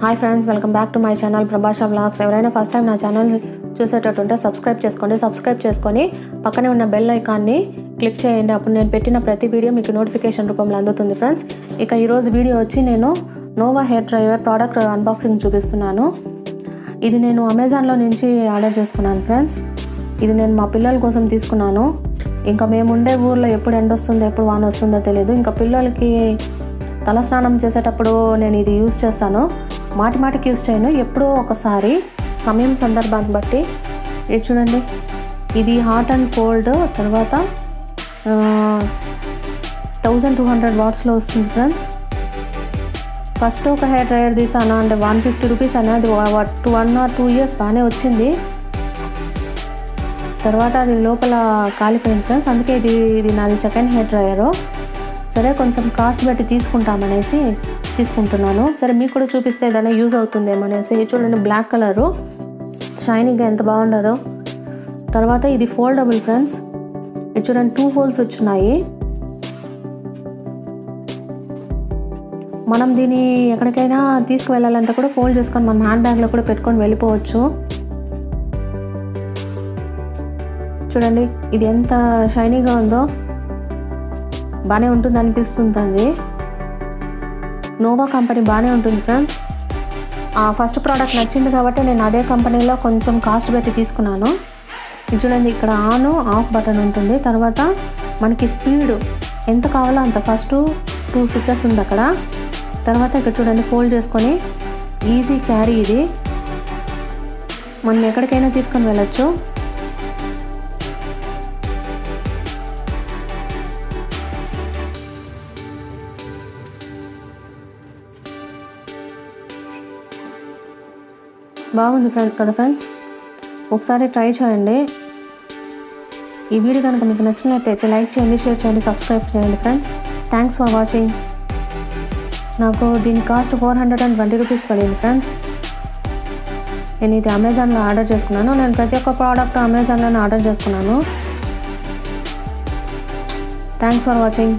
Hi friends, welcome back to my channel Prabhasha vlogs. ఎవరైనా first time నా channel చూసేటట్టుంటే subscribe చేసుకొని పక్కనే ఉన్న బెల్ ఐకాన్ని క్లిక్ చేయండి. అప్పుడు నేను పెట్టిన ప్రతి వీడియో మీకు నోటిఫికేషన్ రూపంలో అందుతుంది ఫ్రెండ్స్. ఇక ఈరోజు వీడియో వచ్చి నేను Nova hair dryer product unboxing చూపిస్తున్నాను. ఇది నేను అమెజాన్లో నుంచి ఆర్డర్ చేసుకున్నాను ఫ్రెండ్స్. ఇది నేను మా పిల్లల కోసం తీసుకున్నాను. ఇంకా మేము ఉండే ఊర్లో ఎప్పుడు ఎండ వస్తుందో ఎప్పుడు వాన వస్తుందో తెలియదు. ఇంకా పిల్లలకి తలస్నానం చేసేటప్పుడు నేను ఇది యూజ్ చేస్తాను. మాటికి యూజ్ చేయను, ఎప్పుడో ఒకసారి సమయం సందర్భాన్ని బట్టి. ఇది చూడండి, ఇది హాట్ అండ్ కోల్డ్, తర్వాత 1200 వాట్స్లో వస్తుంది ఫ్రెండ్స్. ఫస్ట్ ఒక హెయిర్ డ్రైయర్ తీసాను, అంటే 150 రూపీస్ అనేది 1 or 2 years బాగానే వచ్చింది. తర్వాత అది లోపల కాలిపోయింది ఫ్రెండ్స్. అందుకే ఇది నాది సెకండ్ హెయిర్ డ్రైయరు. సరే, కొంచెం కాస్ట్ బట్టి తీసుకుంటామనేసి తీసుకుంటున్నాను. సరే, మీకు కూడా చూపిస్తే ఏదైనా యూజ్ అవుతుందేమనేసి. చూడండి, బ్లాక్ కలరు షైనీగా ఎంత బాగుండదో. తర్వాత ఇది ఫోల్డబుల్ ఫ్రెండ్స్. ఇది చూడండి, 2 ఫోల్డ్స్ వచ్చున్నాయి. మనం దీన్ని ఎక్కడికైనా తీసుకువెళ్ళాలంటే కూడా ఫోల్డ్ చేసుకొని మనం హ్యాండ్ బ్యాగ్లో కూడా పెట్టుకొని వెళ్ళిపోవచ్చు. చూడండి, ఇది ఎంత షైనీగా ఉందో, బాగానే ఉంటుంది అనిపిస్తుంది. నోవా కంపెనీ బాగానే ఉంటుంది ఫ్రెండ్స్. ఫస్ట్ ప్రోడక్ట్ నచ్చింది కాబట్టి నేను అదే కంపెనీలో కొంచెం కాస్ట్ పెట్టి తీసుకున్నాను. ఇది చూడండి, ఇక్కడ ఆన్ ఆఫ్ బటన్ ఉంటుంది. తర్వాత మనకి స్పీడ్ ఎంత కావాలో అంత, ఫస్ట్ 2 స్విచెస్ ఉంది అక్కడ. తర్వాత ఇక్కడ చూడండి, ఫోల్డ్ చేసుకొని ఈజీ క్యారీ. ఇది మనం ఎక్కడికైనా తీసుకొని వెళ్ళచ్చు. బాగుంది కదా ఫ్రెండ్స్, ఒకసారి ట్రై చేయండి. ఈ వీడియో కనుక మీకు నచ్చినట్లయితే లైక్ చేయండి, షేర్ చేయండి, సబ్స్క్రైబ్ చేయండి ఫ్రెండ్స్. Thanks for watching. నాకు దీని కాస్ట్ 420 రూపీస్ పడింది ఫ్రెండ్స్. నేను ఇది అమెజాన్లో ఆర్డర్ చేసుకున్నాను. నేను ప్రతి ఒక్క ప్రోడక్ట్ అమెజాన్లోనే ఆర్డర్ చేసుకున్నాను. Thanks for watching.